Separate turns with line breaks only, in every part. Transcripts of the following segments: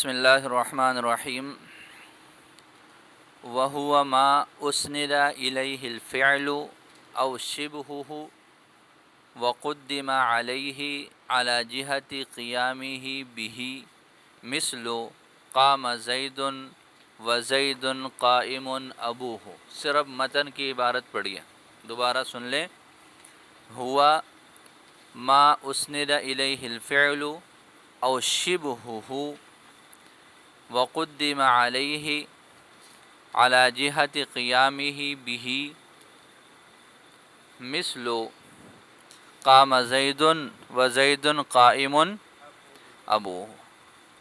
بسم اللہ الرحمن الرحیم وَهُوَ مَا أُسْنِدَ إِلَيْهِ الْفِعْلُ أَوْ شِبْهُهُ وَقُدِّمَ عَلَيْهِ عَلَى جِهَةِ قِيَامِهِ بِهِ مِثْلُ قَامَ زَيْدٌ وَزَيْدٌ قَائِمٌ أَبُوهُ۔ صرف متن کی عبارت پڑھیے، دوبارہ سن لیں۔ ہوا ما اسند الیہ الفعل او شبہہ وقدم علیہ علی جہت قیامہ بہ مثل قام زید وزید قائم ابوہ۔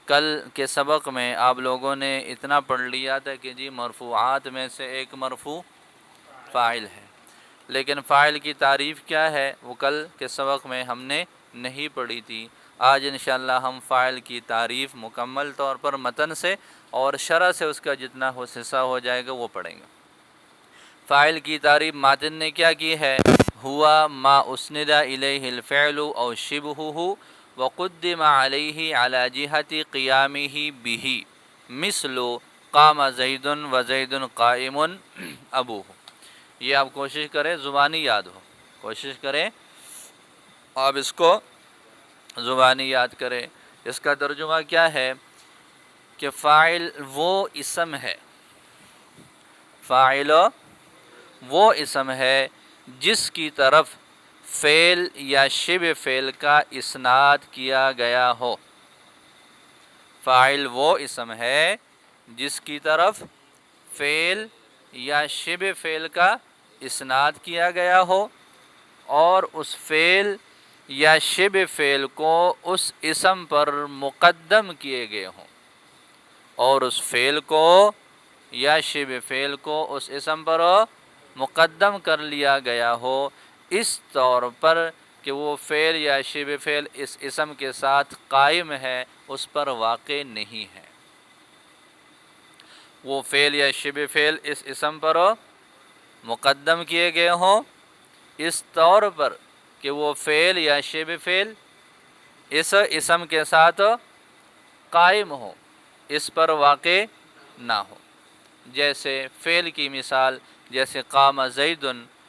کل کے سبق میں آپ لوگوں نے اتنا پڑھ لیا تھا کہ جی مرفوعات میں سے ایک مرفوع فاعل ہے، لیکن فاعل کی تعریف کیا ہے وہ کل کے سبق میں ہم نے نہیں پڑھی تھی۔ آج انشاءاللہ ہم فاعل کی تعریف مکمل طور پر متن سے اور شرح سے اس کا جتنا حصہ ہو جائے گا وہ پڑھیں گے۔ فاعل کی تعریف ماتن نے کیا کی ہے؟ ہوا ما اسند الیہ الفعل او شبہہ وقدم علیہ علی جہت قیامہ بہ مثل قام زید وزید قائم ابوہ۔ یہ آپ کوشش کریں زبانی یاد ہو، کوشش کریں آپ اس کو زبانی یاد کریں۔ اس کا ترجمہ کیا ہے کہ فاعل وہ اسم ہے، فاعل وہ اسم ہے جس کی طرف فعل یا شبہ فعل کا اسناد کیا گیا ہو۔ فاعل وہ اسم ہے جس کی طرف فعل یا شبہ فعل کا اسناد کیا گیا ہو اور اس فعل یا شبہ فعل کو اس اسم پر مقدم کیے گئے ہوں، اور اس فعل کو یا شبہ فعل کو اس اسم پر مقدم کر لیا گیا ہو اس طور پر کہ وہ فعل یا شبہ فعل اس اسم کے ساتھ قائم ہے، اس پر واقع نہیں ہے۔ وہ فعل یا شبہ فعل اس اسم پر مقدم کیے گئے ہوں اس طور پر کہ وہ فعل یا شبہ فعل اس اسم کے ساتھ قائم ہو، اس پر واقع نہ ہو۔ جیسے فعل کی مثال جیسے قام زید،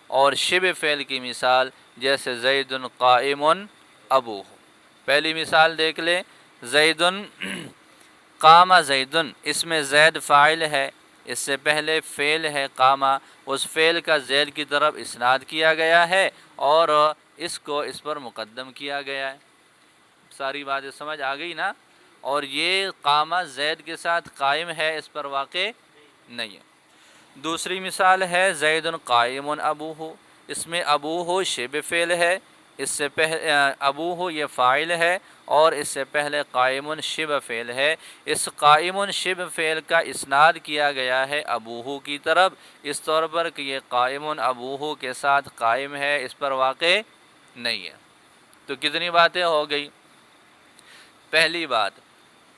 اور شبہ فعل کی مثال جیسے زید قائم ابوہ۔ پہلی مثال دیکھ لیں، زید قام زید، اس میں زید فاعل ہے، اس سے پہلے فعل ہے قامہ، اس فعل کا زید کی طرف اسناد کیا گیا ہے اور اس کو اس پر مقدم کیا گیا ہے۔ ساری باتیں سمجھ آ گئی نا؟ اور یہ قامہ زید کے ساتھ قائم ہے، اس پر واقع نہیں ہے۔ دوسری مثال ہے زید قائم ابوہ، اس میں ابوہ شبہ فعل ہے، اس سے پہلے ابوہ یہ فاعل ہے اور اس سے پہلے قائم شبہ فعل ہے۔ اس قائم شبہ فعل کا اسناد کیا گیا ہے ابوہ کی طرف اس طور پر کہ یہ قائم ابوہ کے ساتھ قائم ہے، اس پر واقع نہیں ہے۔ تو کتنی باتیں ہو گئی؟ پہلی بات،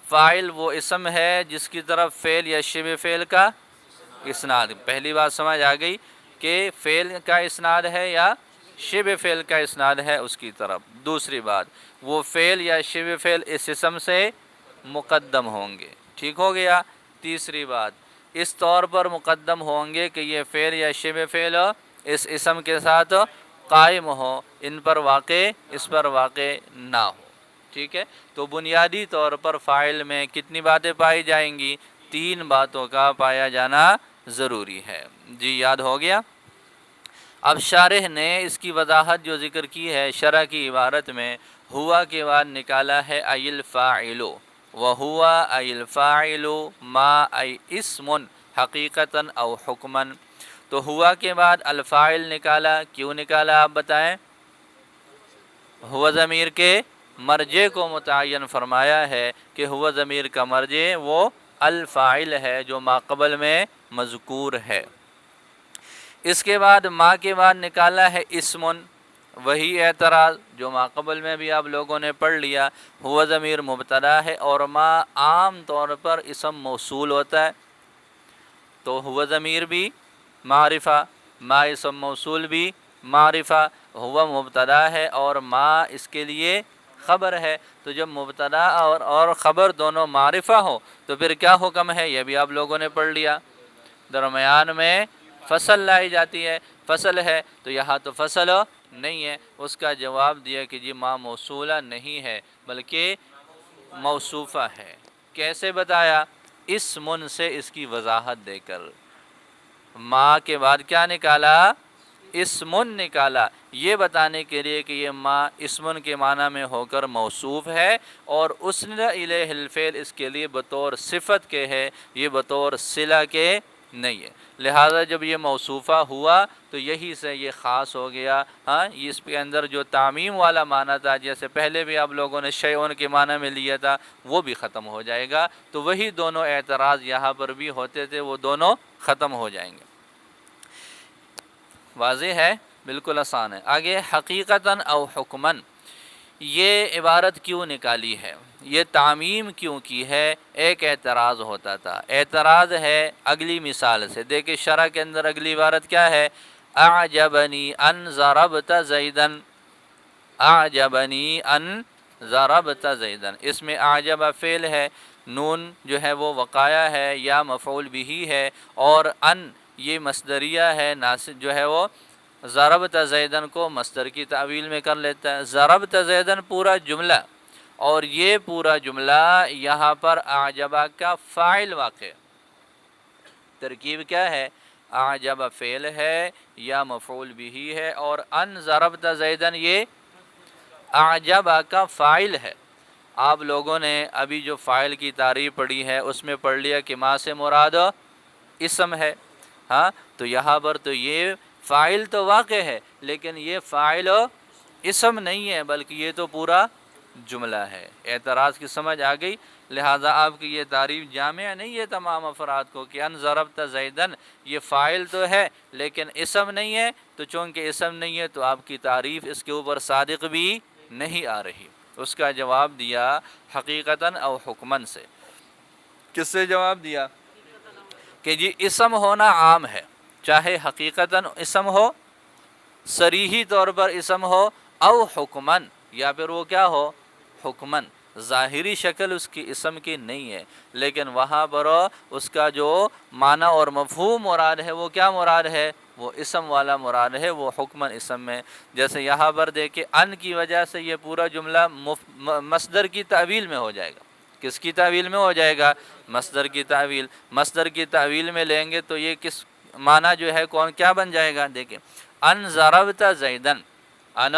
فاعل وہ اسم ہے جس کی طرف فعل یا شبہ فعل کا اسناد، پہلی بات سمجھ آ گئی کہ فعل کا اسناد ہے یا شبہ فعل کا اسناد ہے اس کی طرف۔ دوسری بات، وہ فعل یا شبہ فعل اس اسم سے مقدم ہوں گے، ٹھیک ہو گیا۔ تیسری بات، اس طور پر مقدم ہوں گے کہ یہ فعل یا شبہ فعل اس اسم کے ساتھ قائم ہو، ان پر واقع اس پر واقع نہ ہو، ٹھیک ہے۔ تو بنیادی طور پر فاعل میں کتنی باتیں پائی جائیں گی؟ 3 باتوں کا پایا جانا ضروری ہے۔ جی یاد ہو گیا؟ اب شارح نے اس کی وضاحت جو ذکر کی ہے شرح کی عبارت میں، ہوا کے بعد نکالا ہے ای الفاعل، وہوا ای الفاعل ما ای اسم حقیقتا او حکما۔ تو ہوا کے بعد الفاعل نکالا، کیوں نکالا آپ بتائیں؟ ہوا ضمیر کے مرجع کو متعین فرمایا ہے کہ ہوا ضمیر کا مرجع وہ الفاعل ہے جو ما قبل میں مذکور ہے۔ اس کے بعد ما کے بعد نکالا ہے اسم، وہی اعتراض جو ما قبل میں بھی آپ لوگوں نے پڑھ لیا، ہوا ضمیر مبتدا ہے اور ما عام طور پر اسم موصول ہوتا ہے، تو ہوا ضمیر بھی معرفہ، ما اسم موصول بھی معرفہ، ہوا مبتدا ہے اور ما اس کے لیے خبر ہے، تو جب مبتدا اور خبر دونوں معرفہ ہو تو پھر کیا حکم ہے، یہ بھی آپ لوگوں نے پڑھ لیا، درمیان میں فصل لائی جاتی ہے، فصل ہے تو یہاں تو فصل نہیں ہے، اس کا جواب دیا کہ جی ما موصولہ نہیں ہے بلکہ موصوفہ ہے۔ کیسے بتایا؟ اسمن سے اس کی وضاحت دے کر، ما کے بعد کیا نکالا؟ اسمن نکالا، یہ بتانے کے لیے کہ یہ ما اسمن کے معنی میں ہو کر موصوف ہے، اور اسند الیہ الفعل اس کے لیے بطور صفت کے ہے، یہ بطور صلہ کے نہیں ہے، لہذا جب یہ موصوفہ ہوا تو یہی سے یہ خاص ہو گیا۔ ہاں، اس کے اندر جو تعمیم والا معنی تھا، جیسے پہلے بھی آپ لوگوں نے شیئون کے معنی میں لیا تھا، وہ بھی ختم ہو جائے گا، تو وہی دونوں اعتراض یہاں پر بھی ہوتے تھے، وہ دونوں ختم ہو جائیں گے۔ واضح ہے؟ بالکل آسان ہے۔ آگے حقیقتاً او حکماً، یہ عبارت کیوں نکالی ہے، یہ تعمیم کیوں کی ہے؟ ایک اعتراض ہوتا تھا، اعتراض ہے اگلی مثال سے، دیکھیں شرح کے اندر اگلی عبارت کیا ہے؟ اعجبنی ان ضربت زیدن، اعجبنی ان ضربت زیدن، اس میں اعجب فعل ہے، نون جو ہے وہ وقایا ہے یا مفعول بھی ہے، اور ان یہ مصدریہ ہے، ناصب جو ہے وہ ضربت زیدن کو مصدر کی تعویل میں کر لیتا ہے، ضربت زیدن پورا جملہ، اور یہ پورا جملہ یہاں پر اعجبہ کا فاعل واقع، ترکیب کیا ہے؟ اعجب فعل ہے یا مفعول بھی ہے، اور ان ضربت زیدن یہ اعجبہ کا فاعل ہے۔ آپ لوگوں نے ابھی جو فاعل کی تعریف پڑھی ہے اس میں پڑھ لیا کہ ما سے مراد اسم ہے، ہاں، تو یہاں پر تو یہ فاعل تو واقع ہے لیکن یہ فاعل اسم نہیں ہے بلکہ یہ تو پورا جملہ ہے۔ اعتراض کی سمجھ آ گئی؟ لہذا آپ کی یہ تعریف جامع نہیں ہے تمام افراد کو کہ ان ضربت زیدن یہ فاعل تو ہے لیکن اسم نہیں ہے، تو چونکہ اسم نہیں ہے تو آپ کی تعریف اس کے اوپر صادق بھی نہیں آ رہی۔ اس کا جواب دیا حقیقتاً او حکماً سے۔ کس سے جواب دیا؟ کہ جی اسم ہونا عام ہے، چاہے حقیقتاً اسم ہو، صریحی طور پر اسم ہو، او حکماً یا پھر وہ کیا ہو؟ حکماً، ظاہری شکل اس کی اسم کی نہیں ہے لیکن وہاں پر اس کا جو معنی اور مفہوم مراد ہے وہ کیا مراد ہے؟ وہ اسم والا مراد ہے، وہ حکماً اسم میں۔ جیسے یہاں پر دیکھیں ان کی وجہ سے یہ پورا جملہ مصدر کی تعویل میں ہو جائے گا۔ کس کی تعویل میں ہو جائے گا؟ مصدر کی تعویل۔ مصدر کی تعویل میں لیں گے تو یہ کس معنی جو ہے کون کیا بن جائے گا؟ دیکھیں ان ضربت زیدن، ان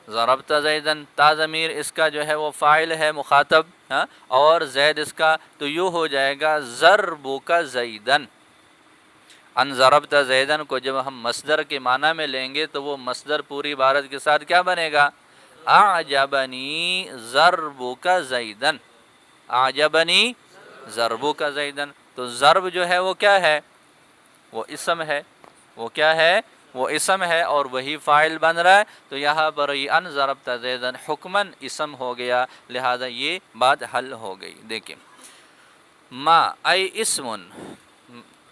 ضربت زیدن، تا ضمیر اس کا جو ہے وہ فاعل ہے مخاطب، ہاں، اور زید اس کا، تو یوں ہو جائے گا ضربک زیدن۔ ان ضربت زیدن کو جب ہم مصدر کے معنی میں لیں گے تو وہ مصدر پوری عبارت کے ساتھ کیا بنے گا؟ اعجبنی ضربک زیدن، اعجبنی ضربک زیدن۔ تو ضرب جو ہے وہ کیا ہے؟ وہ اسم ہے، وہ کیا ہے؟ وہ اسم ہے اور وہی فاعل بن رہا ہے، تو یہاں پر یہ ان ضربت زیدن حکماً اسم ہو گیا، لہذا یہ بات حل ہو گئی۔ دیکھیں ما ای اسم،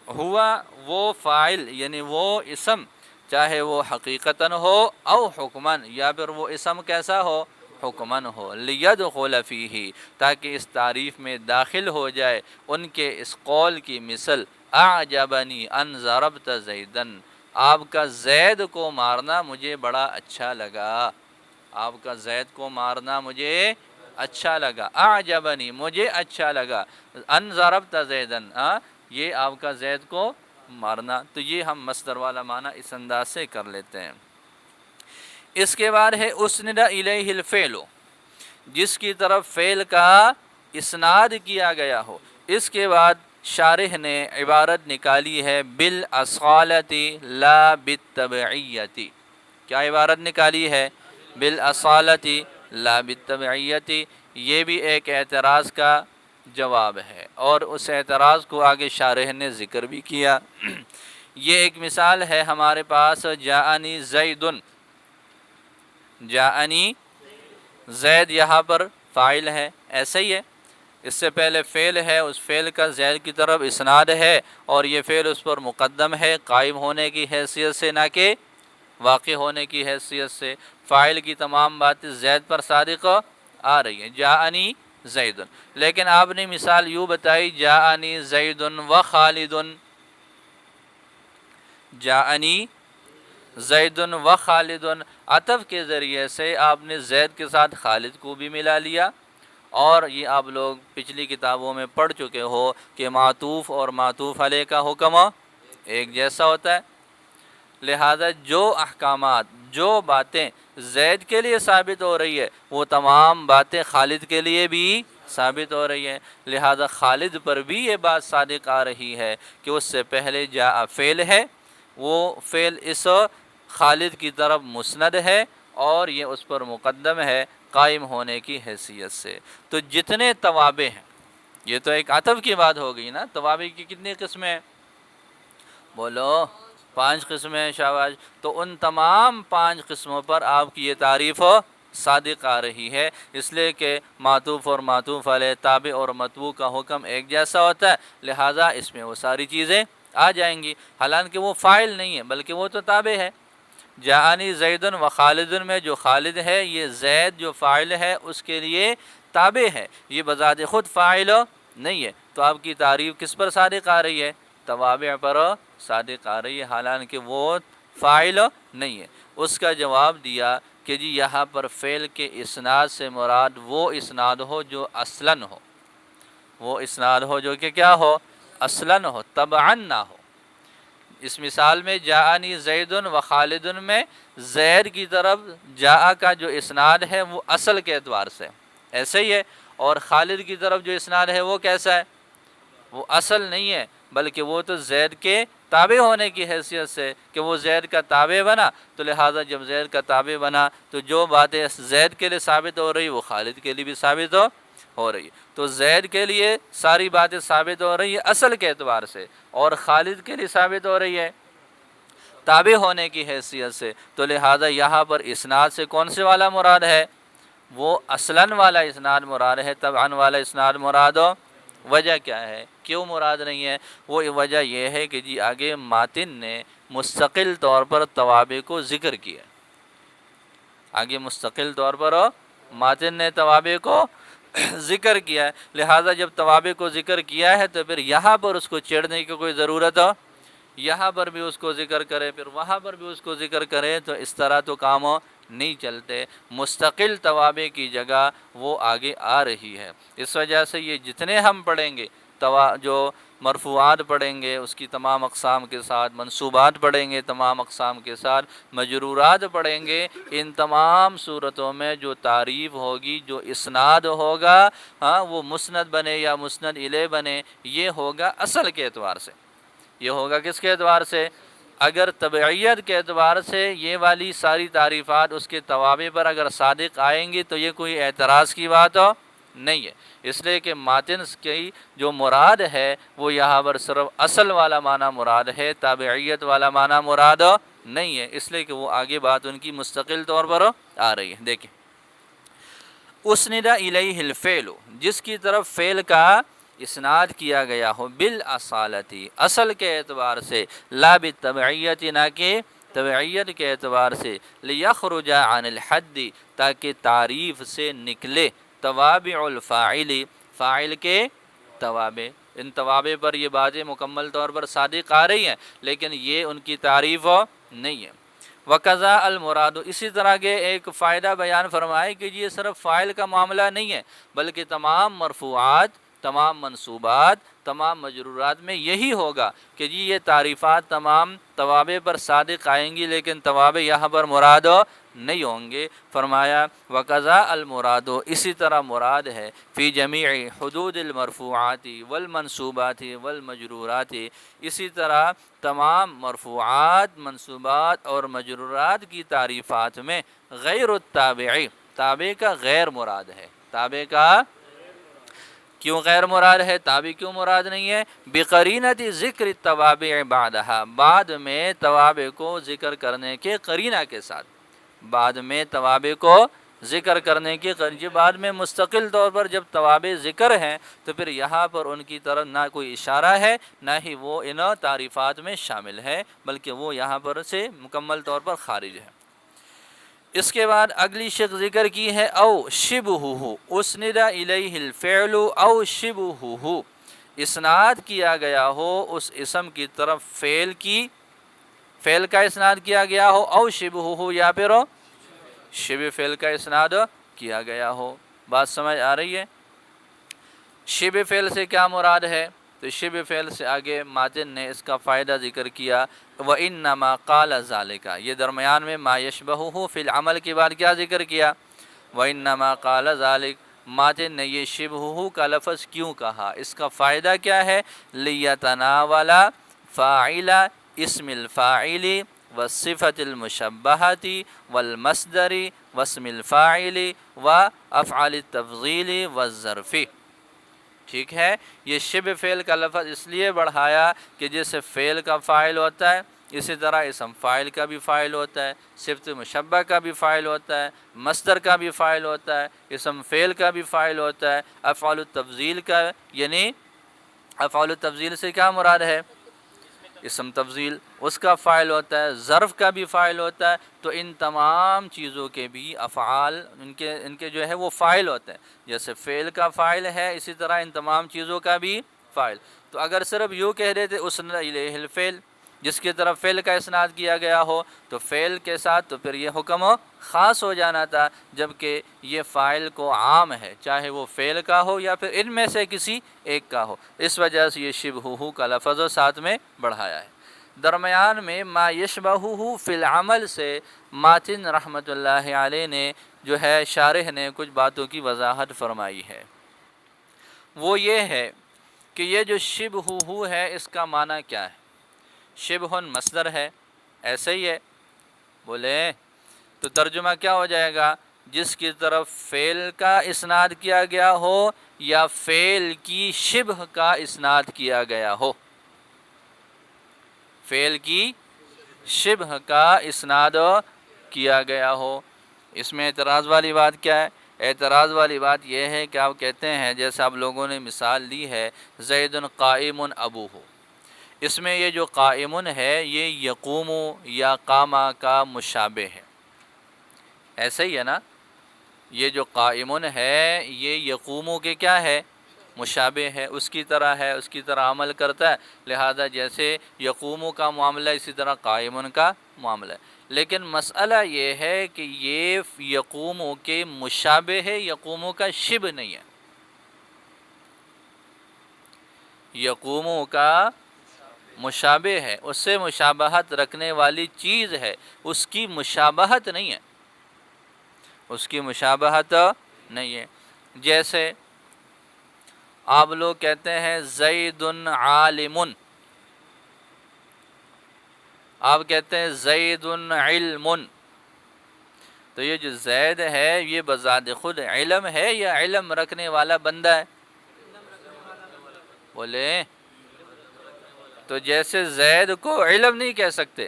ہوا وہ فاعل یعنی وہ اسم، چاہے وہ حقیقتاً ہو او حکماً یا پھر وہ اسم کیسا ہو؟ حکماً ہو، لیدخل فیہ تاکہ اس تعریف میں داخل ہو جائے ان کے اس قول کی مثل اعجبنی ان ضربت زیدن، آپ کا زید کو مارنا مجھے بڑا اچھا لگا، آپ کا زید کو مارنا مجھے اچھا لگا، اعجبنی مجھے اچھا لگا، ان ضربت زیدن یہ آپ کا زید کو مارنا، تو یہ ہم مصدر والا معنی اس انداز سے کر لیتے ہیں۔ اس کے بعد ہے اسند الیہ الفعل، جس کی طرف فعل کا اسناد کیا گیا ہو۔ اس کے بعد شارح نے عبارت نکالی ہے بالاصالۃ لا بالتبعیۃ۔ کیا عبارت نکالی ہے؟ بالاصالۃ لا بالتبعیۃ۔ یہ بھی ایک اعتراض کا جواب ہے اور اس اعتراض کو آگے شارح نے ذکر بھی کیا۔ یہ ایک مثال ہے ہمارے پاس، جاءنی زیدن، جاءنی زید یہاں پر فاعل ہے، ایسا ہی ہے، اس سے پہلے فعل ہے، اس فعل کا زید کی طرف اسناد ہے اور یہ فعل اس پر مقدم ہے قائم ہونے کی حیثیت سے، نہ کہ واقع ہونے کی حیثیت سے فاعل کی تمام باتیں زید پر صادق آ رہی ہیں، جاءنی زید، لیکن آپ نے مثال یوں بتائی جاءنی زید و خالد، جاءنی زید و خالد، عطف کے ذریعے سے آپ نے زید کے ساتھ خالد کو بھی ملا لیا، اور یہ آپ لوگ پچھلی کتابوں میں پڑھ چکے ہو کہ معطوف اور معطوف علیہ کا حکم ایک جیسا ہوتا ہے، لہذا جو احکامات، جو باتیں زید کے لیے ثابت ہو رہی ہے وہ تمام باتیں خالد کے لیے بھی ثابت ہو رہی ہیں، لہذا خالد پر بھی یہ بات صادق آ رہی ہے کہ اس سے پہلے جاء فعل ہے، وہ فعل اس خالد کی طرف مسند ہے اور یہ اس پر مقدم ہے قائم ہونے کی حیثیت سے۔ تو جتنے توابع ہیں، یہ تو ایک عطف کی بات ہو گئی نا، توابع کی کتنی قسمیں ہیں؟ بولو، 5 قسمیں ہیں، شاباش۔ تو ان تمام 5 قسموں پر آپ کی یہ تعریف صادق آ رہی ہے، اس لیے کہ معطوف اور معطوف علیہ، تابع اور متبوع کا حکم ایک جیسا ہوتا ہے، لہٰذا اس میں وہ ساری چیزیں آ جائیں گی، حالانکہ وہ فاعل نہیں ہے بلکہ وہ تو تابع ہے۔ جاءنی زید و خالد میں جو خالد ہے یہ زید جو فاعل ہے اس کے لیے تابع ہے، یہ بذات خود فاعل نہیں ہے، تو آپ کی تعریف کس پر صادق آ رہی ہے؟ توابع پر صادق آ رہی ہے، حالانکہ وہ فاعل نہیں ہے۔ اس کا جواب دیا کہ جی یہاں پر فعل کے اسناد سے مراد وہ اسناد ہو جو اصلاً ہو، وہ اسناد ہو جو کہ کیا ہو؟ اصلاً ہو، تبعاً نہ ہو۔ اس مثال میں جاءنی زید و خالد میں زید کی طرف جاء کا جو اسناد ہے وہ اصل کے اعتبار سے ایسے ہی ہے، اور خالد کی طرف جو اسناد ہے وہ کیسا ہے؟ وہ اصل نہیں ہے بلکہ وہ تو زید کے تابع ہونے کی حیثیت سے کہ وہ زید کا تابع بنا، تو لہٰذا جب زید کا تابع بنا تو جو باتیں زید کے لیے ثابت ہو رہی وہ خالد کے لیے بھی ثابت ہو رہی ہے، تو زید کے لیے ساری باتیں ثابت ہو رہی ہے اصل کے اعتبار سے، اور خالد کے لیے ثابت ہو رہی ہے تابع ہونے کی حیثیت سے، تو لہٰذا یہاں پر اسناد سے کون سے والا مراد ہے؟ وہ اصلاً والا اسناد مراد ہے، تبعاً والا اسناد مراد ہو۔ وجہ کیا ہے؟ کیوں مراد نہیں ہے؟ وہ وجہ یہ ہے کہ جی آگے ماتن نے مستقل طور پر توابع کو ذکر کیا، آگے مستقل طور پر ماتن نے توابع کو ذکر کیا ہے، لہٰذا جب توابع کو ذکر کیا ہے تو پھر یہاں پر اس کو چھیڑنے کی کوئی ضرورت ہو، یہاں پر بھی اس کو ذکر کرے پھر وہاں پر بھی اس کو ذکر کرے، تو اس طرح تو کام نہیں چلتے، مستقل توابع کی جگہ وہ آگے آ رہی ہے۔ اس وجہ سے یہ جتنے ہم پڑھیں گے، جو مرفوعات پڑھیں گے اس کی تمام اقسام کے ساتھ، منصوبات پڑھیں گے تمام اقسام کے ساتھ، مجرورات پڑھیں گے، ان تمام صورتوں میں جو تعریف ہوگی، جو اسناد ہوگا، ہاں وہ مسند بنے یا مسند الیہ بنے، یہ ہوگا اصل کے اعتبار سے، یہ ہوگا کس کے اعتبار سے؟ اگر تبعیت کے اعتبار سے یہ والی ساری تعریفات اس کے توابع پر اگر صادق آئیں گی تو یہ کوئی اعتراض کی بات ہو نہیں ہے، اس لیے کہ ماتن کی جو مراد ہے وہ یہاں پر صرف اصل والا معنی مراد ہے، تابعیت والا معنی مراد نہیں ہے، اس لیے کہ وہ آگے بات ان کی مستقل طور پر آ رہی ہے۔ دیکھیں، اسند الیہ الفعل، جس کی طرف فعل کا اسناد کیا گیا ہو، بالاصالتی، اصل کے اعتبار سے، لا بالتبعیت، نہ کہ تبعیت کے اعتبار سے، لیخرج عن الحد، تاکہ تعریف سے نکلے، توابع الفاعل، فاعل کے توابع، ان توابع پر یہ باتیں مکمل طور پر صادق آ رہی ہیں لیکن یہ ان کی تعریف نہیں ہے۔ وقضا المراد، اسی طرح کے ایک فائدہ بیان فرمائے کہ یہ صرف فاعل کا معاملہ نہیں ہے بلکہ تمام مرفوعات، تمام منصوبات، تمام مجرورات میں یہی ہوگا کہ جی یہ تعریفات تمام توابع پر صادق آئیں گی لیکن توابع یہاں پر مراد نہیں ہوں گے۔ فرمایا وقضا المراد، اسی طرح مراد ہے فی جمیع حدود المرفوعات والمنصوبات والمجرورات، اسی طرح تمام مرفوعات، منصوبات اور مجرورات کی تعریفات میں غیر التابع، تابع کا غیر مراد ہے۔ تابع کا کیوں غیر مراد ہے؟ تابع کیوں مراد نہیں ہے؟ بقرینۃ ذکر التوابع بعدها، بعد میں توابع کو ذکر کرنے کے قرینہ کے ساتھ، بعد میں توابع کو ذکر کرنے کی یہ بعد میں مستقل طور پر جب توابع ذکر ہیں تو پھر یہاں پر ان کی طرف نہ کوئی اشارہ ہے نہ ہی وہ ان تعریفات میں شامل ہے، بلکہ وہ یہاں پر سے مکمل طور پر خارج ہے۔ اس کے بعد اگلی شق ذکر کی ہے او شبہہ، اسند الیہ الفعل او شبہہ، اسناد کیا گیا ہو اس اسم کی طرف فعل کا اسناد کیا گیا ہو، او شبہہ یا پھر شبہ فعل کا اسناد کیا گیا ہو۔ بات سمجھ آ رہی ہے؟ شبہ فعل سے کیا مراد ہے؟ تو شبہ فعل سے آگے ماتن نے اس کا فائدہ ذکر کیا، وَإِنَّمَا قَالَ ذَلِكَ، یہ درمیان میں ما یشبہہ فی العمل کے بعد کیا ذکر کیا؟ وَإِنَّمَا قَالَ ذَلِكَ، ماتن نے یہ شبہہ کا لفظ کیوں کہا؟ اس کا فائدہ کیا ہے؟ لِيَتَنَاوَلَ فَاعِلَ اسم الفاعل والصفة المشبہة والمصدر واسم الفاعل وافعال التفضیل والظرف۔ ٹھیک ہے، یہ شبہ فعل کا لفظ اس لیے بڑھایا کہ جیسے فعل کا فاعل ہوتا ہے اسی طرح اسم فاعل کا بھی فاعل ہوتا ہے، صفت مشبہ کا بھی فاعل ہوتا ہے، مصدر کا بھی فاعل ہوتا ہے، اسم فعل کا بھی فاعل ہوتا ہے، افعال التفضیل کا، یعنی افعال التفضیل سے کیا مراد ہے؟ اسم تفضیل، اس کا فاعل ہوتا ہے، ظرف کا بھی فاعل ہوتا ہے۔ تو ان تمام چیزوں کے بھی افعال ان کے جو ہے وہ فاعل ہوتے ہیں، جیسے فعل کا فاعل ہے اسی طرح ان تمام چیزوں کا بھی فاعل۔ تو اگر صرف یوں کہہ دیتے اسند الیہ الفعل، جس کی طرف فعل کا اسناد کیا گیا ہو تو فعل کے ساتھ تو پھر یہ حکم خاص ہو جانا تھا، جبکہ یہ فاعل کو عام ہے، چاہے وہ فعل کا ہو یا پھر ان میں سے کسی ایک کا ہو، اس وجہ سے یہ شبہہ کا لفظ ساتھ میں بڑھایا ہے۔ درمیان میں ما یشبہہ فی العمل سے ماتن رحمۃ اللہ علیہ نے جو ہے شارح نے کچھ باتوں کی وضاحت فرمائی ہے، وہ یہ ہے کہ یہ جو شبہہ ہے اس کا معنی کیا ہے؟ شبہ مصدر ہے، ایسے ہی ہے، بولے تو ترجمہ کیا ہو جائے گا؟ جس کی طرف فعل کا اسناد کیا گیا ہو یا فعل کی شبہ کا اسناد کیا گیا ہو، فعل کی شبہ کا اسناد کیا گیا ہو۔ اس میں اعتراض والی بات کیا ہے؟ اعتراض والی بات یہ ہے کہ آپ کہتے ہیں جیسے آپ لوگوں نے مثال دی ہے زید قائم ابوہ، اس میں یہ جو قائم ہے یہ یقوم یا قامہ کا مشابہ ہے، ایسے ہی ہے نا؟ یہ جو قائم ہے یہ یقوم کے کیا ہے؟ مشابہ ہے، اس کی طرح ہے، اس کی طرح عمل کرتا ہے، لہذا جیسے یقوم کا معاملہ اسی طرح قائم کا معاملہ ہے۔ لیکن مسئلہ یہ ہے کہ یہ یقوم کے مشابہ ہے، یقوم کا شبہ نہیں ہے، یقوم کا مشابہ ہے، اس سے مشابہت رکھنے والی چیز ہے، اس کی مشابہت نہیں ہے، اس کی مشابہت نہیں ہے۔ جیسے آپ لوگ کہتے ہیں زید عالم، آپ کہتے ہیں زید علم، تو یہ جو زید ہے یہ بذات خود علم ہے یا علم رکھنے والا بندہ ہے؟ بولے تو جیسے زید کو علم نہیں کہہ سکتے،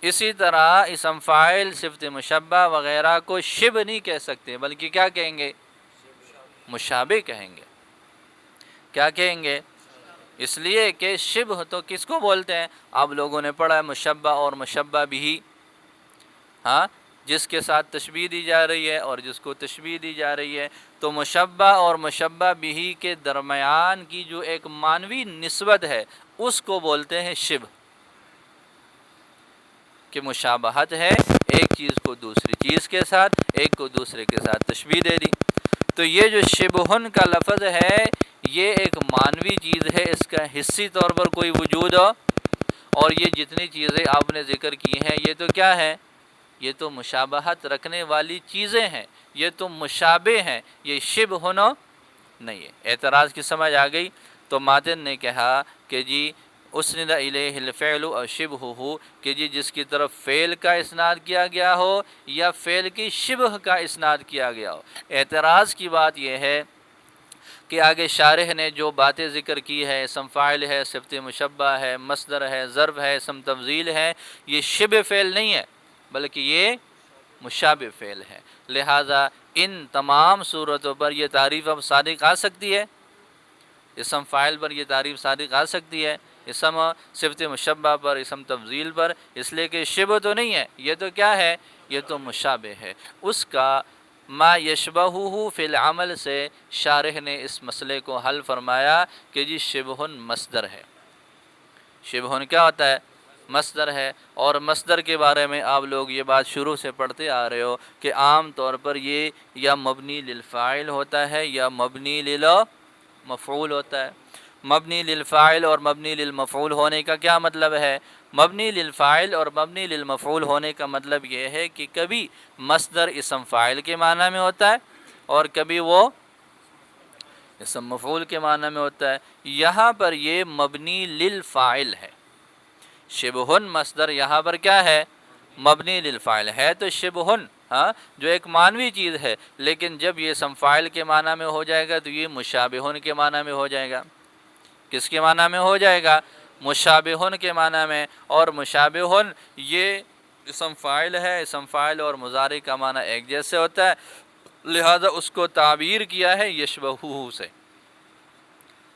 اسی طرح اسم فاعل صفت مشبہ وغیرہ کو شبہ نہیں کہہ سکتے، بلکہ کیا کہیں گے؟ مشابہ کہیں گے۔ کیا کہیں گے؟ اس لیے کہ شبہ تو کس کو بولتے ہیں؟ آپ لوگوں نے پڑھا ہے مشبہ اور مشبہ بھی، ہاں، جس کے ساتھ تشبیہ دی جا رہی ہے اور جس کو تشبیہ دی جا رہی ہے، تو مشبہ اور مشبہ بھی کے درمیان کی جو ایک معنوی نسبت ہے اس کو بولتے ہیں شبہ، کہ مشابہت ہے، ایک چیز کو دوسری چیز کے ساتھ، ایک کو دوسرے کے ساتھ تشبیہ دے دی۔ تو یہ جو شبہن کا لفظ ہے یہ ایک معنوی چیز ہے، اس کا حصی طور پر کوئی وجود ہو، اور یہ جتنی چیزیں آپ نے ذکر کی ہیں یہ تو کیا ہے؟ یہ تو مشابہت رکھنے والی چیزیں ہیں، یہ تو مشابہ ہیں، یہ شبہ نہیں ہے۔ اعتراض کی سمجھ آ گئی؟ تو ماتن نے کہا کہ جی اسند الیہ الفعل اور شبہہ، کہ جی جس کی طرف فعل کا اسناد کیا گیا ہو یا فعل کی شبہ کا اسناد کیا گیا ہو۔ اعتراض کی بات یہ ہے کہ آگے شارح نے جو باتیں ذکر کی ہے، اسم فاعل ہے، صفت مشبہ ہے، مصدر ہے، ظرف ہے، اسم تفضیل ہے، یہ شبہ فعل نہیں ہے، بلکہ یہ مشابہ فعل ہے، لہٰذا ان تمام صورتوں پر یہ تعریف اب صادق آ سکتی ہے، اسم فاعل پر یہ تعریف صادق آ سکتی ہے، اسم صفت مشبہ پر، اسم تفضیل پر، اس لیے کہ شبہ تو نہیں ہے، یہ تو کیا ہے، یہ تو مشابہ ہے۔ اس کا ما یشبہہ فی العمل سے شارح نے اس مسئلے کو حل فرمایا کہ جی شبہ مصدر ہے۔ شبہ کیا ہوتا ہے؟ مصدر ہے، اور مصدر کے بارے میں آپ لوگ یہ بات شروع سے پڑھتے آ رہے ہو کہ عام طور پر یہ یا مبنی للفاعل ہوتا ہے یا مبنی للمفعول ہوتا ہے۔ مبنی للفاعل اور مبنی للمفعول ہونے کا کیا مطلب ہے؟ مبنی للفاعل اور مبنی للمفعول ہونے کا مطلب یہ ہے کہ کبھی مصدر اسم فاعل کے معنی میں ہوتا ہے اور کبھی وہ اسم مفعول کے معنی میں ہوتا ہے۔ یہاں پر یہ مبنی للفاعل ہے، شبہن مصدر یہاں پر کیا ہے؟ مبنی للفاعل ہے، تو شبہن جو ایک معنوی چیز ہے، لیکن جب یہ اسم فاعل کے معنی میں ہو جائے گا تو یہ مشابہن کے معنی میں ہو جائے گا۔ کس کے معنی میں ہو جائے گا؟ مشابہن کے معنی میں، اور مشابہن یہ اسم فاعل ہے، اسم فاعل اور مضارع کا معنی ایک جیسے ہوتا ہے، لہذا اس کو تعبیر کیا ہے یشبہہ سے۔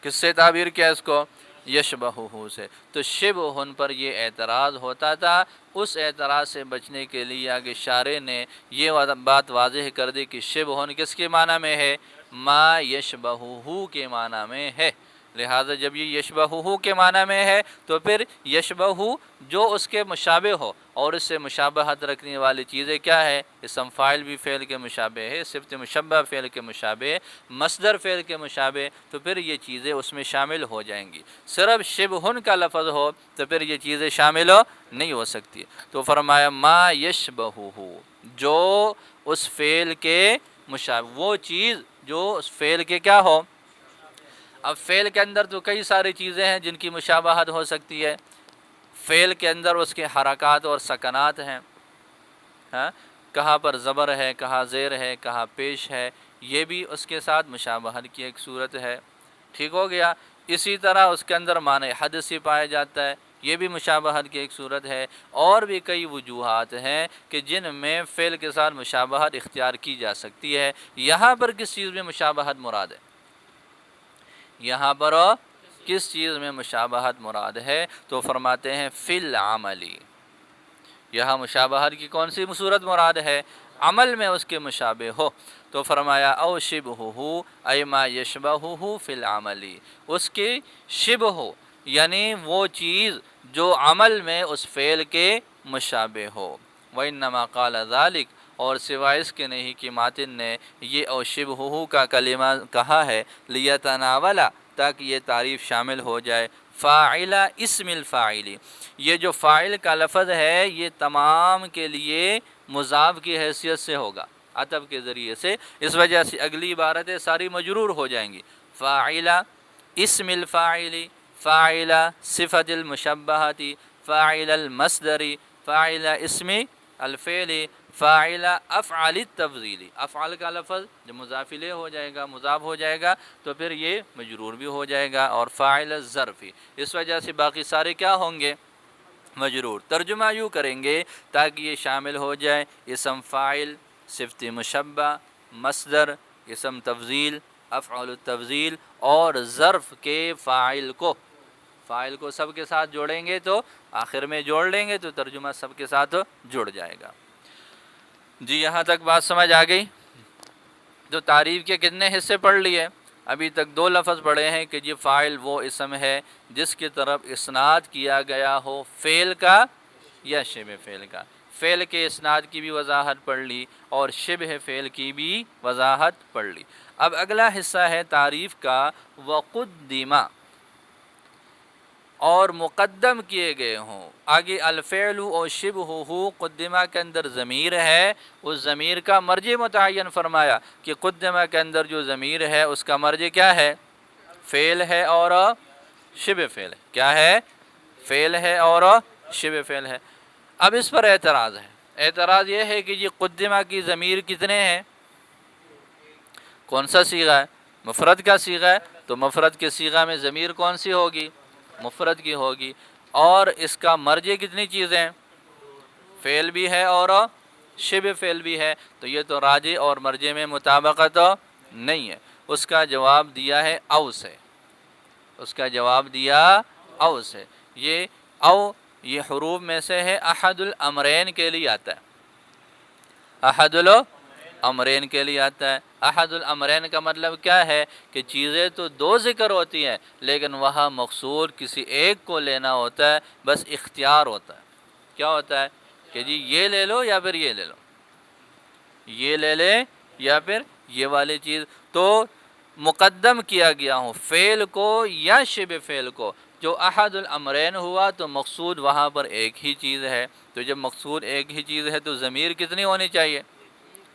کس سے تعبیر کیا اس کو؟ یشبہہ سے۔ تو شبہن پر یہ اعتراض ہوتا تھا، اس اعتراض سے بچنے کے لیے آگے شارح نے یہ بات واضح کر دی کہ شبہن کس کے معنی میں ہے؟ ما یشبہہ کے معنی میں ہے، لہذا جب یہ یشبہہ کے معنی میں ہے تو پھر یشبہہ جو اس کے مشابہ ہو اور اس سے مشابہت رکھنے والی چیزیں کیا ہے؟ اسم فاعل بھی فعل کے مشابہ ہے، صفت مشبہ فعل کے مشابہ، مصدر فعل کے مشابہ، تو پھر یہ چیزیں اس میں شامل ہو جائیں گی۔ صرف شبہن کا لفظ ہو تو پھر یہ چیزیں شامل نہیں ہو سکتی۔ تو فرمایا ما یشبہہ، جو اس فعل کے مشابہ، وہ چیز جو اس فعل کے کیا ہو۔ اب فعل کے اندر تو کئی ساری چیزیں ہیں جن کی مشابہت ہو سکتی ہے، فعل کے اندر اس کے حرکات اور سکنات ہیں، کہاں پر زبر ہے، کہاں زیر ہے، کہاں پیش ہے، یہ بھی اس کے ساتھ مشابہت کی ایک صورت ہے، ٹھیک ہو گیا۔ اسی طرح اس کے اندر معنی حدث ہی پایا جاتا ہے، یہ بھی مشابہت کی ایک صورت ہے، اور بھی کئی وجوہات ہیں کہ جن میں فعل کے ساتھ مشابہت اختیار کی جا سکتی ہے۔ یہاں پر کس چیز میں مشابہت مراد ہے؟ یہاں پر کس چیز میں مشابہت مراد ہے؟ تو فرماتے ہیں فی العملی، یہاں مشابہت کی کون سی صورت مراد ہے؟ عمل میں اس کے مشابہ ہو، تو فرمایا او شبہہ ای ما یشبہہ فی العملی، اس کی شبہ ہو یعنی وہ چیز جو عمل میں اس فعل کے مشابہ ہو۔ وَإِنَّمَا قَالَ ذَلِكَ، اور سوائے اس کے نہیں کہ ماتن نے یہ او شبہہ کا کلمہ کہا ہے لیتناولا، تاکہ یہ تعریف شامل ہو جائے فاعل اسم الفاعل، یہ جو فاعل کا لفظ ہے یہ تمام کے لیے مضاف کی حیثیت سے ہوگا عطف کے ذریعے سے، اس وجہ سے اگلی عبارتیں ساری مجرور ہو جائیں گی۔ فاعل اسم الفاعل، فاعل صفت المشبہۃ، فاعل المصدر، فاعل اسم الفعل، فاعل افعال التفضیل، افعال کا لفظ جب مضاف الیہ ہو جائے گا، مضاف ہو جائے گا تو پھر یہ مجرور بھی ہو جائے گا، اور فاعل الظرف، اس وجہ سے باقی سارے کیا ہوں گے؟ مجرور۔ ترجمہ یوں کریں گے تاکہ یہ شامل ہو جائے اسم فاعل، صفت مشبہ، مصدر، اسم تفضیل، افعال التفضیل، اور ظرف کے فاعل کو سب کے ساتھ جوڑیں گے تو آخر میں جوڑ لیں گے تو ترجمہ سب کے ساتھ جڑ جائے گا۔ جی یہاں تک بات سمجھ آ گئی؟ تو تعریف کے کتنے حصے پڑھ لیے؟ ابھی تک 2 لفظ پڑھے ہیں کہ یہ فاعل وہ اسم ہے جس کی طرف اسناد کیا گیا ہو فعل کا یا شبہ فعل کا، فعل کے اسناد کی بھی وضاحت پڑھ لی اور شبہ فعل کی بھی وضاحت پڑھ لی۔ اب اگلا حصہ ہے تعریف کا وقدمہ، اور مقدم کیے گئے ہوں۔ آگے الفعل و شبہہ، قدمہ کے اندر ضمیر ہے، اس ضمیر کا مرجع متعین فرمایا کہ قدمہ کے اندر جو ضمیر ہے اس کا مرجع کیا ہے؟ فعل ہے اور شبہ فعل ہے۔ کیا ہے؟ فعل ہے اور شبہ فعل ہے۔ اب اس پر اعتراض ہے، اعتراض یہ ہے کہ یہ قدمہ کی ضمیر کتنے ہیں؟ کون سا صیغہ ہے؟ مفرد کا صیغہ ہے، تو مفرد کے صیغہ میں ضمیر کون سی ہوگی؟ مفرد کی ہوگی، اور اس کا مرجع کتنی چیزیں ہیں؟ فعل بھی ہے اور شبہ فعل بھی ہے، تو یہ تو راجع اور مرجع میں مطابقت نہیں ہے۔ اس کا جواب دیا ہے او سے، اس کا جواب دیا او سے۔ یہ او یہ حروف میں سے ہے، احد الامرین کے لیے آتا ہے، احد الامرین کے لیے آتا ہے۔ احد الامرین کا مطلب کیا ہے کہ چیزیں تو دو ذکر ہوتی ہیں لیکن وہاں مقصود کسی ایک کو لینا ہوتا ہے، بس اختیار ہوتا ہے۔ کیا ہوتا ہے کہ جی یہ لے لو یا پھر یہ لے لو، یہ لے لے یا پھر یہ والی چیز، تو مقدم کیا گیا ہوں فعل کو یا شبہ فعل کو۔ جو احد الامرین ہوا تو مقصود وہاں پر ایک ہی چیز ہے، تو جب مقصود ایک ہی چیز ہے تو ضمیر کتنی ہونی چاہیے؟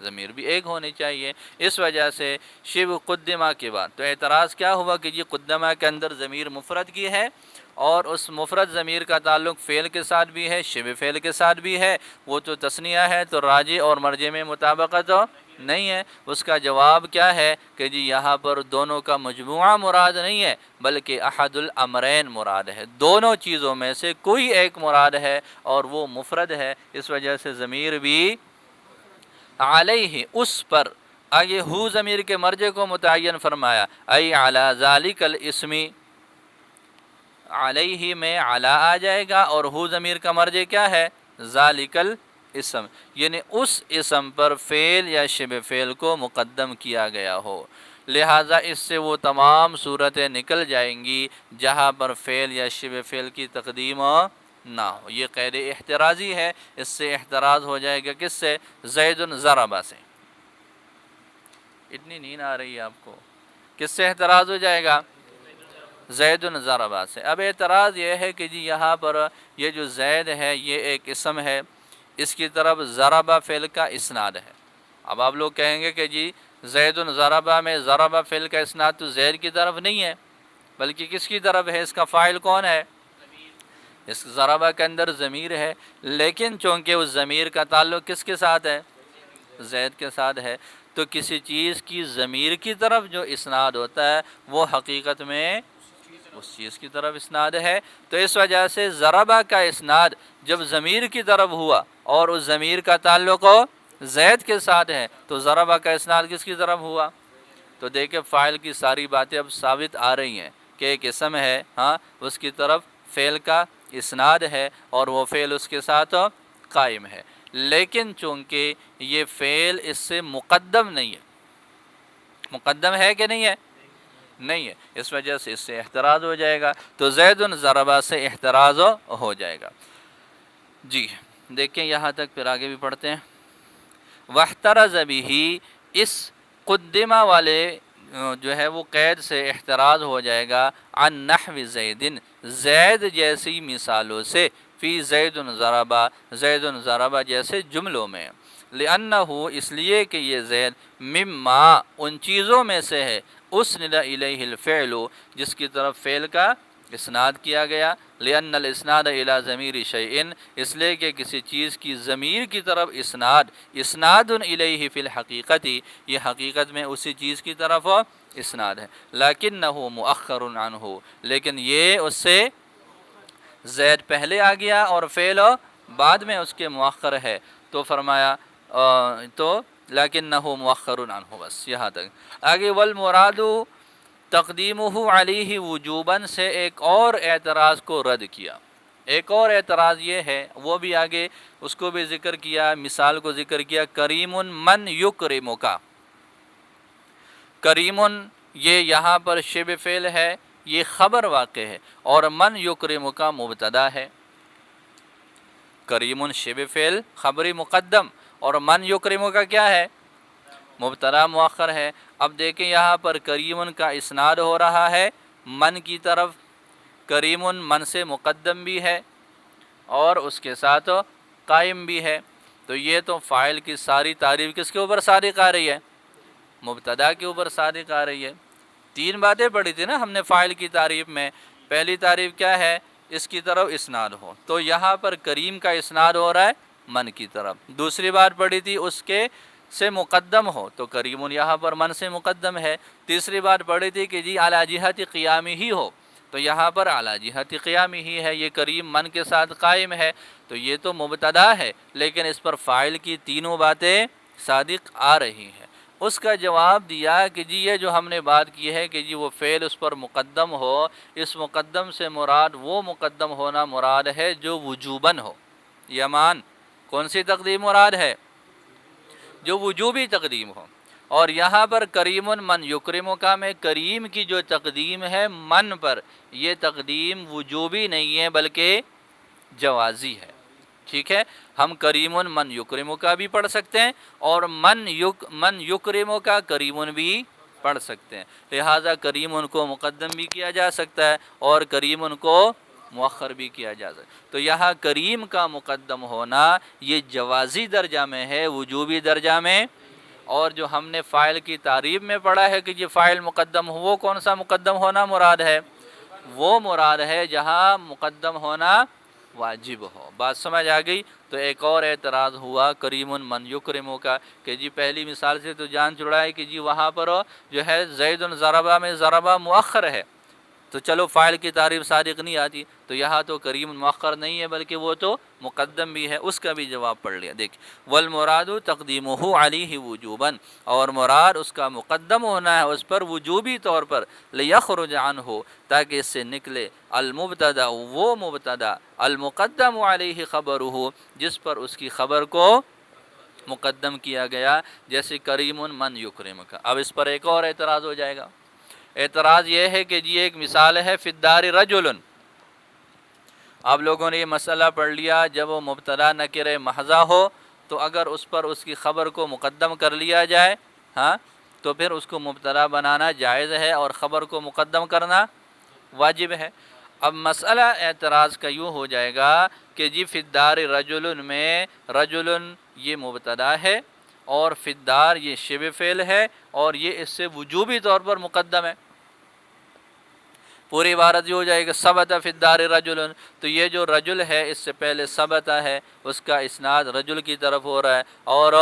ضمیر بھی ایک ہونی چاہیے۔ اس وجہ سے شبہ قدمہ کے بعد تو اعتراض کیا ہوا کہ جی قدمہ کے اندر ضمیر مفرد کی ہے اور اس مفرد ضمیر کا تعلق فعل کے ساتھ بھی ہے، شبہ فعل کے ساتھ بھی ہے، وہ تو تثنیہ ہے تو راجع اور مرجع میں مطابقت نہیں ہے۔ اس کا جواب کیا ہے کہ جی یہاں پر دونوں کا مجموعہ مراد نہیں ہے بلکہ احد الامرین مراد ہے، دونوں چیزوں میں سے کوئی ایک مراد ہے اور وہ مفرد ہے، اس وجہ سے ضمیر بھی علیہ اس پر، آگے ہو ضمیر کے مرجع کو متعین فرمایا، ای علی ذالک الاسم، علیہ میں علی آ جائے گا اور ہو ضمیر کا مرجع کیا ہے؟ ذالک الاسم، یعنی اس اسم پر فعل یا شبہ فعل کو مقدم کیا گیا ہو، لہٰذا اس سے وہ تمام صورتیں نکل جائیں گی جہاں پر فعل یا شبہ فعل کی تقدیم نہ ہو۔ یہ قید احترازی ہے، اس سے احتراز ہو جائے گا کس سے؟ زید ضربہ سے۔ اتنی نیند آ رہی ہے آپ کو؟ کس سے احتراز ہو جائے گا؟ زید ضربہ سے۔ اب اعتراض یہ ہے کہ جی یہاں پر یہ جو زید ہے یہ ایک اسم ہے، اس کی طرف ضربہ فعل کا اسناد ہے۔ اب آپ لوگ کہیں گے کہ جی زید ضربہ میں ضربہ فعل کا اسناد تو زید کی طرف نہیں ہے بلکہ کس کی طرف ہے؟ اس کا فاعل کون ہے؟ اس ضربہ کے اندر ضمیر ہے، لیکن چونکہ اس ضمیر کا تعلق کس کے ساتھ ہے؟ زید کے ساتھ ہے، تو کسی چیز کی ضمیر کی طرف جو اسناد ہوتا ہے وہ حقیقت میں اس چیز کی طرف اسناد ہے، تو اس وجہ سے ضربہ کا اسناد جب ضمیر کی طرف ہوا اور اس ضمیر کا تعلق زید کے ساتھ ہے تو ضربہ کا اسناد کس کی طرف ہوا؟ تو دیکھیں فاعل کی ساری باتیں اب ثابت آ رہی ہیں کہ ایک اسم ہے، ہاں اس کی طرف فعل کا اسناد ہے اور وہ فعل اس کے ساتھ قائم ہے، لیکن چونکہ یہ فعل اس سے مقدم نہیں ہے، مقدم ہے کہ نہیں ہے؟ نہیں ہے، اس وجہ سے اس سے احتراز ہو جائے گا، تو زید ضربہ سے احتراز ہو جائے گا۔ جی دیکھیں یہاں تک، پھر آگے بھی پڑھتے ہیں۔ واحترز بھی، اس قدمہ والے جو ہے وہ قید سے احتراز ہو جائے گا، عن نحو زید، زید جیسی مثالوں سے، فی زید ضربہ، زید ضربہ جیسے جملوں میں، لأنہ اس لیے کہ یہ زید مما ان چیزوں میں سے ہے، اسند الیہ الفعل جس کی طرف فعل کا اسناد کیا گیا، لأن الاسناد الی ضمیر شیء اس لیے کہ کسی چیز کی ضمیر کی طرف اسناد الیہ فی الحقیقت یہ حقیقت میں اسی چیز کی طرف اسناد ہے، لیکنہ مؤخر عنہ لیکن یہ اس سے زید پہلے آ گیا اور فعل بعد میں اس کے مؤخر ہے، تو فرمایا تو لیکنہ مؤخر عنہ، بس یہاں تک۔ آگے والمراد تقدیمہ علیہ وجوباً سے ایک اور اعتراض کو رد کیا، ایک اور اعتراض یہ ہے، وہ بھی آگے اس کو بھی ذکر کیا، مثال کو ذکر کیا، کریم من یکرمک، کریم یہ یہاں پر شبہ فعل ہے، یہ خبر واقع ہے اور من یکرمک مبتدا ہے، کریم شبہ فعل خبری مقدم اور من یکرمک کیا ہے؟ مبتدا مؤخر ہے۔ اب دیکھیں یہاں پر کریم کا اسناد ہو رہا ہے من کی طرف، کریم من سے مقدم بھی ہے اور اس کے ساتھ قائم بھی ہے، تو یہ تو فاعل کی ساری تعریف کس کے اوپر صادق آ رہی ہے؟ مبتدا کے اوپر صادق آ رہی ہے۔ تین باتیں پڑھی تھی نا ہم نے فاعل کی تعریف میں، پہلی تعریف کیا ہے؟ اس کی طرف اسناد ہو، تو یہاں پر کریم کا اسناد ہو رہا ہے من کی طرف۔ دوسری بات پڑھی تھی اس کے سے مقدم ہو، تو کریم یہاں پر من سے مقدم ہے۔ تیسری بات پڑھی تھی کہ جی علی جہت قیام ہی ہو، تو یہاں پر اعلیٰ جہت قیام ہی ہے، یہ کریم من کے ساتھ قائم ہے، تو یہ تو مبتدا ہے، لیکن اس پر فاعل کی تینوں باتیں صادق آ رہی ہیں۔ اس کا جواب دیا کہ جی یہ جو ہم نے بات کی ہے کہ جی وہ فعل اس پر مقدم ہو، اس مقدم سے مراد وہ مقدم ہونا مراد ہے جو وجوباً ہو۔ یمان کون سی تقدیم مراد ہے؟ جو وجوبی تقدیم ہو۔ اور یہاں پر کریم من یکرم کا میں کریم کی جو تقدیم ہے من پر، یہ تقدیم وجوبی نہیں ہے بلکہ جوازی ہے، ٹھیک ہے۔ ہم کریم من یکرم کا بھی پڑھ سکتے ہیں اور من یکرم کا کریم بھی پڑھ سکتے ہیں، لہٰذا کریم کو مقدم بھی کیا جا سکتا ہے اور کریم کو مؤخر بھی کیا جا سکتا ہے۔ تو یہاں کریم کا مقدم ہونا یہ جوازی درجہ میں ہے، وجوبی درجہ میں۔ اور جو ہم نے فاعل کی تعریف میں پڑھا ہے کہ یہ فاعل مقدم ہو، وہ کون سا مقدم ہونا مراد ہے؟ وہ مراد ہے جہاں مقدم ہونا واجب ہو۔ بات سمجھ آ گئی؟ تو ایک اور اعتراض ہوا کریم من یکرم کا کہ جی پہلی مثال سے تو جان چھڑا ہے کہ جی وہاں پر جو ہے زید ضربہ میں ضربہ مؤخر ہے، تو چلو فاعل کی تعریف صادق نہیں آتی، تو یہاں تو کریم مؤخر نہیں ہے بلکہ وہ تو مقدم بھی ہے۔ اس کا بھی جواب پڑھ لیا، دیکھ والمراد تقدیمہ علیہ وجوباً، اور مراد اس کا مقدم ہونا ہے اس پر وجوبی طور پر، لیخرج عنہ تاکہ اس سے نکلے المبتدا وہ مبتدا المقدم علیہ خبرہ جس پر اس کی خبر کو مقدم کیا گیا، جیسے کریم من یکرم کا۔ اب اس پر ایک اور اعتراض ہو جائے گا۔ اعتراض یہ ہے کہ جی ایک مثال ہے فی الدار رجل، آپ لوگوں نے یہ مسئلہ پڑھ لیا جب وہ مبتدا نکرہ محضہ ہو تو اگر اس پر اس کی خبر کو مقدم کر لیا جائے ہاں تو پھر اس کو مبتدا بنانا جائز ہے اور خبر کو مقدم کرنا واجب ہے۔ اب مسئلہ اعتراض کا یوں ہو جائے گا کہ جی فی الدار رجل میں رجل یہ مبتدا ہے اور فی الدار یہ شبہ فعل ہے اور یہ اس سے وجوبی طور پر مقدم ہے۔ پوری عبارت یہ ہو جائے گا ثبت فی الدار رجل، تو یہ جو رجل ہے اس سے پہلے ثبت ہے، اس کا اسناد رجل کی طرف ہو رہا ہے اور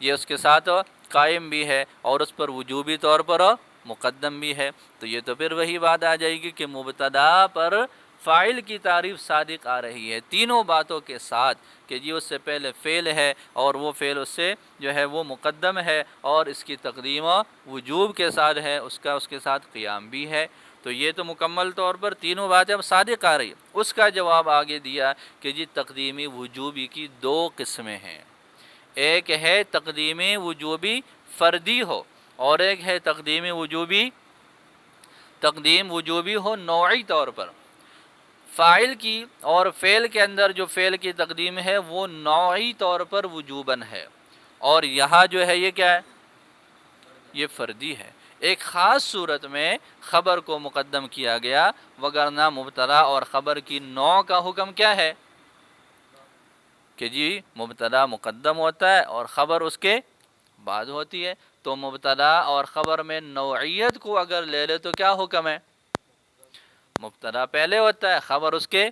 یہ اس کے ساتھ قائم بھی ہے اور اس پر وجوبی طور پر مقدم بھی ہے، تو یہ تو پھر وہی بات آ جائے گی کہ مبتدا پر فاعل کی تعریف صادق آ رہی ہے تینوں باتوں کے ساتھ کہ جی اس سے پہلے فعل ہے اور وہ فعل اس سے جو ہے وہ مقدم ہے اور اس کی تقدیم وجوب کے ساتھ ہے، اس کے ساتھ قیام بھی ہے، تو یہ تو مکمل طور پر تینوں باتیں اب صادق آ رہی ہے۔ اس کا جواب آگے دیا کہ جی تقدیمی وجوبی کی دو قسمیں ہیں، ایک ہے تقدیمی وجوبی فردی ہو اور ایک ہے تقدیم وجوبی ہو نوعی طور پر۔ فاعل کی اور فعل کے اندر جو فعل کی تقدیم ہے وہ نوعی طور پر وجوباً ہے اور یہاں جو ہے یہ کیا ہے؟ یہ فردی ہے۔ ایک خاص صورت میں خبر کو مقدم کیا گیا، وگرنہ مبتدا اور خبر کی نوع کا حکم کیا ہے کہ جی مبتدا مقدم ہوتا ہے اور خبر اس کے بعد ہوتی ہے، تو مبتدا اور خبر میں نوعیت کو اگر لے لے تو کیا حکم ہے؟ مبتدا پہلے ہوتا ہے خبر اس کے،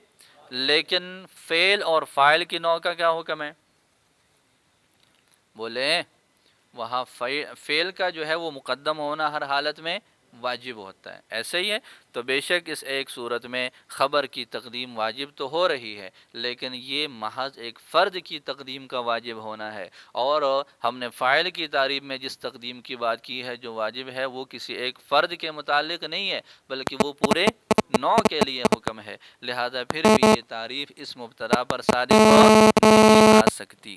لیکن فعل اور فاعل کی نوع کا کیا حکم ہے؟ بولیں وہاں فعل کا جو ہے وہ مقدم ہونا ہر حالت میں واجب ہوتا ہے، ایسے ہی ہے۔ تو بے شک اس ایک صورت میں خبر کی تقدیم واجب تو ہو رہی ہے لیکن یہ محض ایک فرد کی تقدیم کا واجب ہونا ہے، اور ہم نے فاعل کی تعریف میں جس تقدیم کی بات کی ہے جو واجب ہے وہ کسی ایک فرد کے متعلق نہیں ہے بلکہ وہ پورے نوع کے لیے حکم ہے، لہذا پھر بھی یہ تعریف اس مبتدا پر صادق نہیں آ سکتی۔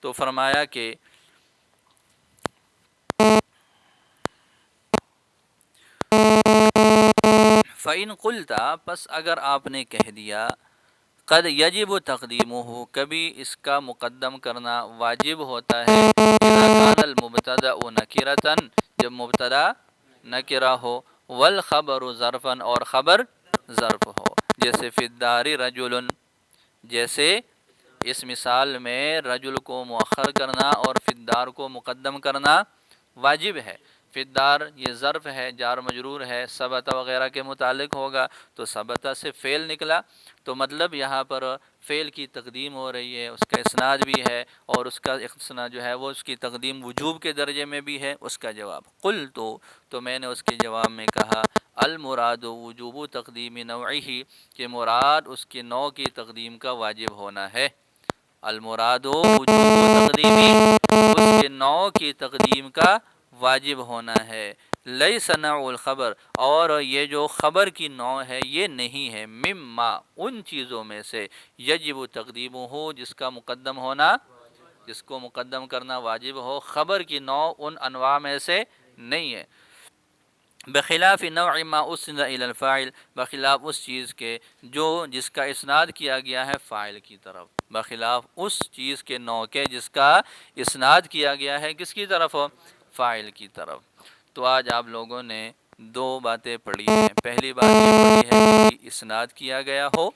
تو فرمایا کہ فَإِن قُلْتَ پس اگر آپ نے کہہ دیا قد یجب تقدیمہ کبھی اس کا مقدم کرنا واجب ہوتا ہے اذا کان المبتدأ نکرةً جب مبتدا نکرہ ہو والخبر ظرفا اور خبر ظرف ہو، جیسے فی الدار رجل، جیسے اس مثال میں رجل کو مؤخر کرنا اور فی الدار کو مقدم کرنا واجب ہے۔ فی الدار یہ ظرف ہے، جار مجرور ہے، ثبت وغیرہ کے متعلق ہوگا تو ثبت سے فعل نکلا، تو مطلب یہاں پر فعل کی تقدیم ہو رہی ہے، اس کا اسناد بھی ہے اور اس کا اسناد جو ہے وہ اس کی تقدیم وجوب کے درجے میں بھی ہے۔ اس کا جواب قلت، تو میں نے اس کے جواب میں کہا المراد وجوب تقدیم نوعہ کہ مراد اس کے نوع کی تقدیم کا واجب ہونا ہے، المراد وجوب تقدیمی اس کے نوع کی تقدیم کا واجب ہونا ہے، لیس نوع الخبر اور یہ جو خبر کی نوع ہے یہ نہیں ہے، مما ان چیزوں میں سے یجب تقدیمہ ہو جس کا مقدم ہونا، جس کو مقدم کرنا واجب ہو، خبر کی نوع ان انواع میں سے نہیں ہے، بخلاف نوع ما اسند الی الفاعل بخلاف اس چیز کے جو جس کا اسناد کیا گیا ہے فاعل کی طرف، بخلاف اس چیز کے نوع کے جس کا اسناد کیا گیا ہے کس کی طرف، فاعل کی طرف۔ تو آج آپ لوگوں نے دو باتیں پڑھی ہیں، پہلی بات یہ پڑھی ہے کہ اسناد کیا گیا ہو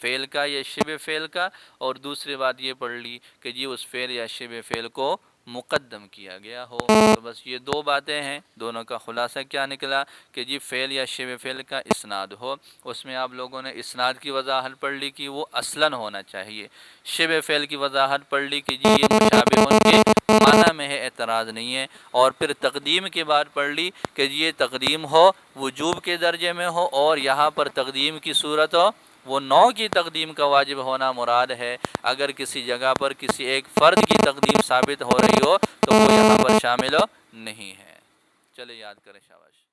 فعل کا یا شبہ فعل کا، اور دوسری بات یہ پڑھ لی کہ جی اس فعل یا شبہ فعل کو مقدم کیا گیا ہو۔ تو بس یہ دو باتیں ہیں، دونوں کا خلاصہ کیا نکلا کہ جی فعل یا شبہ فعل کا اسناد ہو، اس میں آپ لوگوں نے اسناد کی وضاحت پڑھ لی کہ وہ اصلاً ہونا چاہیے، شبہ فعل کی وضاحت پڑھ لی کہ جی یہ مشابہ ان کے معنی میں ہے، اعتراض نہیں ہے، اور پھر تقدیم کے بعد پڑھ لی کہ جی یہ تقدیم ہو وجوب کے درجے میں ہو، اور یہاں پر تقدیم کی صورت ہو وہ نوع کی تقدیم کا واجب ہونا مراد ہے، اگر کسی جگہ پر کسی ایک فرد کی تقدیم ثابت ہو رہی ہو تو وہ یہاں پر شامل نہیں ہے۔ چلے یاد کریں، شاباش۔